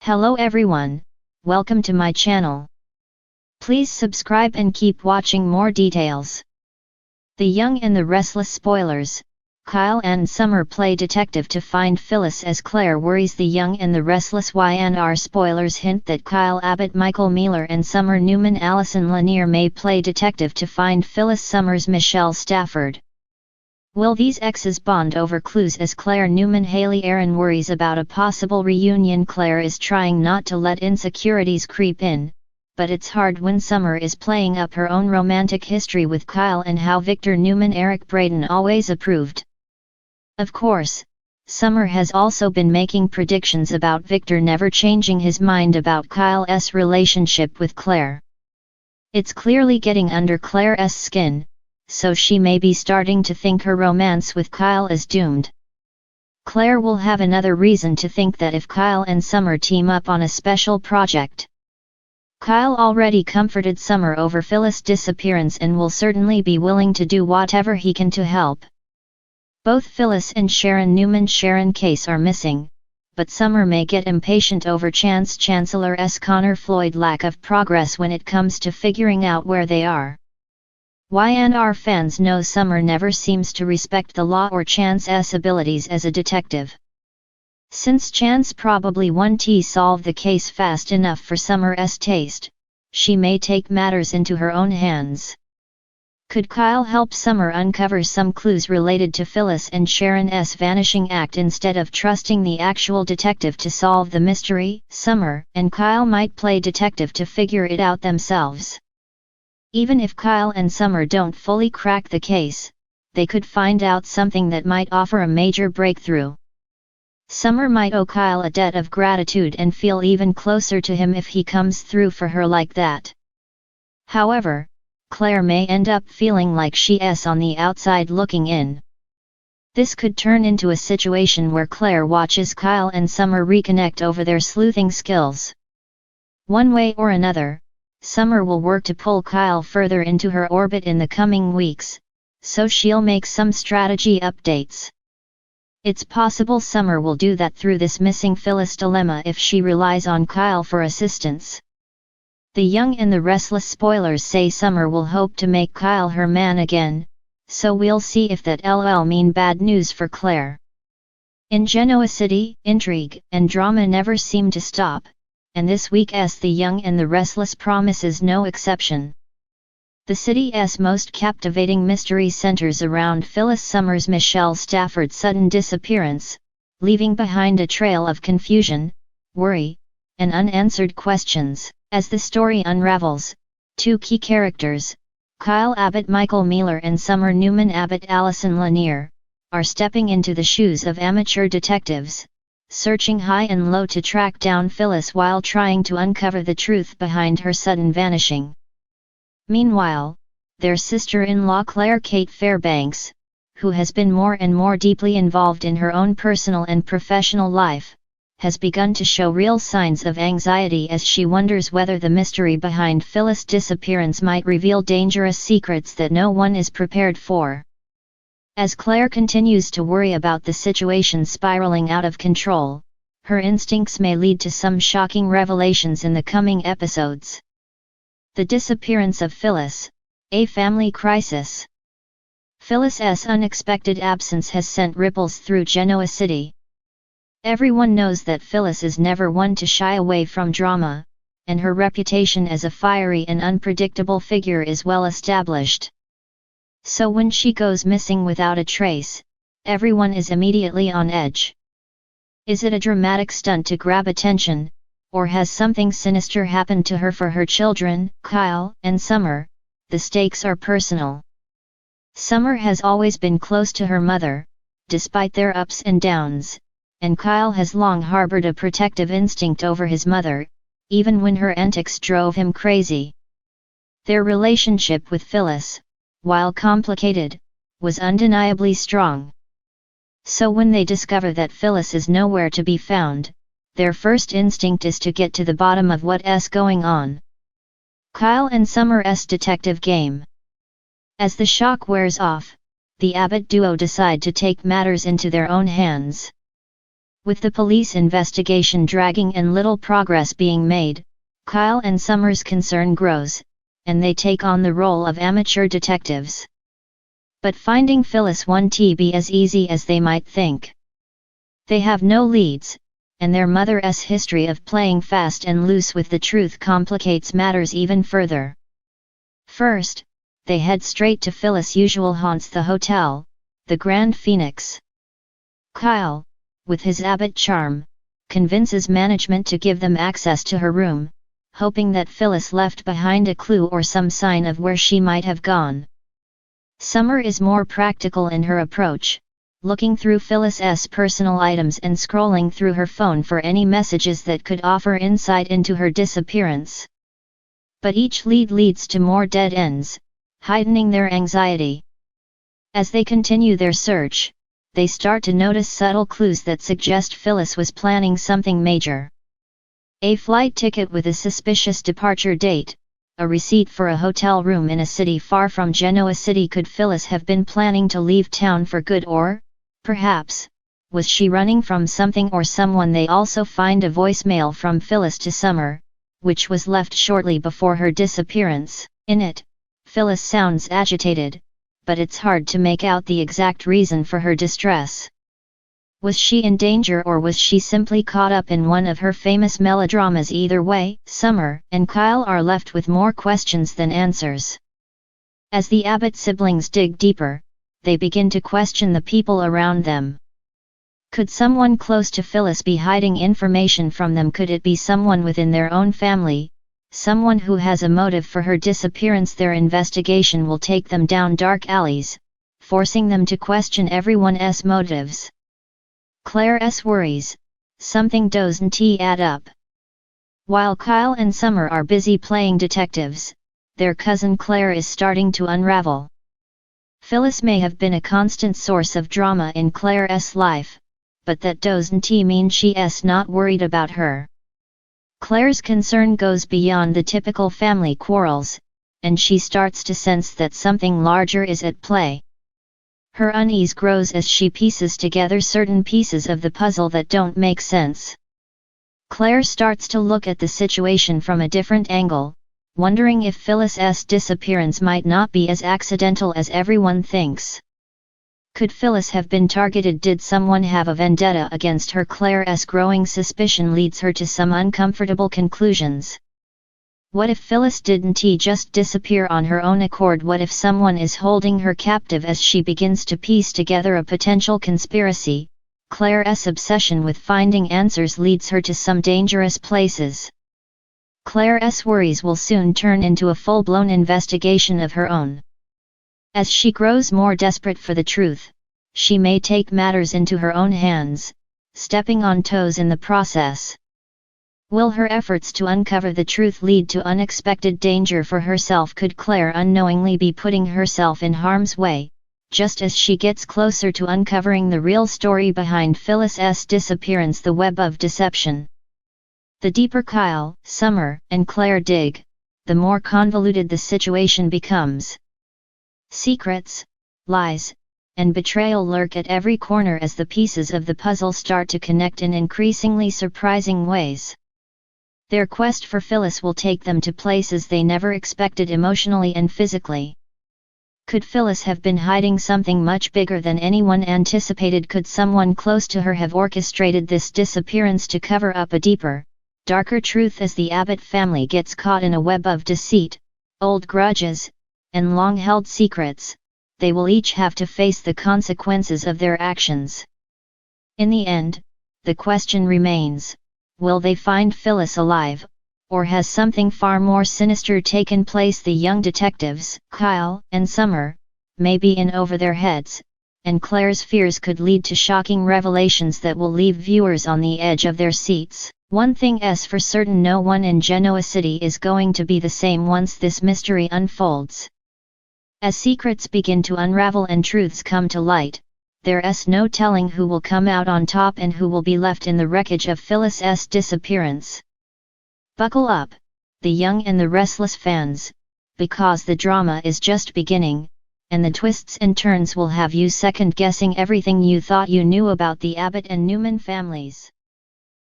Hello everyone, welcome to my channel. Please subscribe and keep watching more details. The Young and the Restless spoilers. Kyle and Summer play detective to find Phyllis as Claire worries the Young and the Restless. Y&R spoilers hint that Kyle Abbott, Michael Mealer and Summer Newman Allison Lanier may play detective to find Phyllis. Summer's Michelle Stafford. Will these exes bond over clues as Claire Newman? Haley Aaron worries about a possible reunion. Claire is trying not to let insecurities creep in, but it's hard when Summer is playing up her own romantic history with Kyle and how Victor Newman Eric Braeden always approved. Of course, Summer has also been making predictions about Victor never changing his mind about Kyle's relationship with Claire. It's clearly getting under Claire's skin, so she may be starting to think her romance with Kyle is doomed. Claire will have another reason to think that if Kyle and Summer team up on a special project. Kyle already comforted Summer over Phyllis' disappearance and will certainly be willing to do whatever he can to help. Both Phyllis and Sharon Case are missing, but Summer may get impatient over Chancellor's Connor Floyd lack of progress when it comes to figuring out where they are. Y&R fans know Summer never seems to respect the law or Chance's abilities as a detective. Since Chance probably won't solve the case fast enough for Summer's taste, she may take matters into her own hands. Could Kyle help Summer uncover some clues related to Phyllis and Sharon's vanishing act instead of trusting the actual detective to solve the mystery? Summer and Kyle might play detective to figure it out themselves. Even if Kyle and Summer don't fully crack the case, they could find out something that might offer a major breakthrough. Summer might owe Kyle a debt of gratitude and feel even closer to him if he comes through for her like that. However, Claire may end up feeling like she's on the outside looking in. This could turn into a situation where Claire watches Kyle and Summer reconnect over their sleuthing skills. One way or another, Summer will work to pull Kyle further into her orbit in the coming weeks, so she'll make some strategy updates. It's possible Summer will do that through this missing Phyllis dilemma if she relies on Kyle for assistance. The Young and the Restless spoilers say Summer will hope to make Kyle her man again, so we'll see if that'll mean bad news for Claire. In Genoa City, intrigue and drama never seem to stop, and this week's The Young and the Restless promises no exception. The city's most captivating mystery centers around Phyllis Summer's Michelle Stafford sudden disappearance, leaving behind a trail of confusion, worry, and unanswered questions. As the story unravels, two key characters, Kyle Abbott Michael Mealer and Summer Newman Abbott Allison Lanier, are stepping into the shoes of amateur detectives, searching high and low to track down Phyllis while trying to uncover the truth behind her sudden vanishing. Meanwhile, their sister-in-law Claire Kate Fairbanks, who has been more and more deeply involved in her own personal and professional life, has begun to show real signs of anxiety as she wonders whether the mystery behind Phyllis' disappearance might reveal dangerous secrets that no one is prepared for. As Claire continues to worry about the situation spiraling out of control, her instincts may lead to some shocking revelations in the coming episodes. The disappearance of Phyllis, a family crisis. Phyllis's unexpected absence has sent ripples through Genoa City. Everyone knows that Phyllis is never one to shy away from drama, and her reputation as a fiery and unpredictable figure is well established. So when she goes missing without a trace, everyone is immediately on edge. Is it a dramatic stunt to grab attention, or has something sinister happened to her? For her children, Kyle and Summer, the stakes are personal. Summer has always been close to her mother, despite their ups and downs, and Kyle has long harbored a protective instinct over his mother, even when her antics drove him crazy. Their relationship with Phyllis, while complicated, was undeniably strong. So when they discover that Phyllis is nowhere to be found, their first instinct is to get to the bottom of what's going on. Kyle and Summer's detective game. As the shock wears off, the Abbott duo decide to take matters into their own hands. With the police investigation dragging and little progress being made, Kyle and Summer's concern grows, and they take on the role of amateur detectives. But finding Phyllis won't be as easy as they might think. They have no leads, and their mother's history of playing fast and loose with the truth complicates matters even further. First, they head straight to Phyllis' usual haunts, the hotel, the Grand Phoenix. Kyle, with his Abbott charm, convinces management to give them access to her room, hoping that Phyllis left behind a clue or some sign of where she might have gone. Summer is more practical in her approach, looking through Phyllis's personal items and scrolling through her phone for any messages that could offer insight into her disappearance. But each lead leads to more dead ends, heightening their anxiety. As they continue their search, they start to notice subtle clues that suggest Phyllis was planning something major. A flight ticket with a suspicious departure date, a receipt for a hotel room in a city far from Genoa City. Could Phyllis have been planning to leave town for good, or, perhaps, was she running from something or someone? They also find a voicemail from Phyllis to Summer, which was left shortly before her disappearance. In it, Phyllis sounds agitated, but it's hard to make out the exact reason for her distress. Was she in danger, or was she simply caught up in one of her famous melodramas? Either way, Summer and Kyle are left with more questions than answers. As the Abbott siblings dig deeper, they begin to question the people around them. Could someone close to Phyllis be hiding information from them? Could it be someone within their own family, someone who has a motive for her disappearance? Their investigation will take them down dark alleys, forcing them to question everyone's motives. Claire's worries, something doesn't add up. While Kyle and Summer are busy playing detectives, their cousin Claire is starting to unravel. Phyllis may have been a constant source of drama in Claire's life, but that doesn't mean she's not worried about her. Claire's concern goes beyond the typical family quarrels, and she starts to sense that something larger is at play. Her unease grows as she pieces together certain pieces of the puzzle that don't make sense. Claire starts to look at the situation from a different angle, wondering if Phyllis's disappearance might not be as accidental as everyone thinks. Could Phyllis have been targeted? Did someone have a vendetta against her? Claire's growing suspicion leads her to some uncomfortable conclusions. What if Phyllis didn't just disappear on her own accord? What if someone is holding her captive? As she begins to piece together a potential conspiracy, Claire's obsession with finding answers leads her to some dangerous places. Claire's worries will soon turn into a full-blown investigation of her own. As she grows more desperate for the truth, she may take matters into her own hands, stepping on toes in the process. Will her efforts to uncover the truth lead to unexpected danger for herself? Could Claire unknowingly be putting herself in harm's way, just as she gets closer to uncovering the real story behind Phyllis's disappearance? The web of deception. The deeper Kyle, Summer, and Claire dig, the more convoluted the situation becomes. Secrets, lies, and betrayal lurk at every corner as the pieces of the puzzle start to connect in increasingly surprising ways. Their quest for Phyllis will take them to places they never expected emotionally and physically. Could Phyllis have been hiding something much bigger than anyone anticipated? Could someone close to her have orchestrated this disappearance to cover up a deeper, darker truth? As the Abbott family gets caught in a web of deceit, old grudges, and long-held secrets, they will each have to face the consequences of their actions. In the end, the question remains, will they find Phyllis alive, or has something far more sinister taken place? The young detectives, Kyle and Summer, may be in over their heads, and Claire's fears could lead to shocking revelations that will leave viewers on the edge of their seats. One thing is for certain: no one in Genoa City is going to be the same once this mystery unfolds. As secrets begin to unravel and truths come to light, there's no telling who will come out on top and who will be left in the wreckage of Phyllis's disappearance. Buckle up, the young and the restless fans, because the drama is just beginning. and the twists and turns will have you second-guessing everything you thought you knew about the Abbott and Newman families.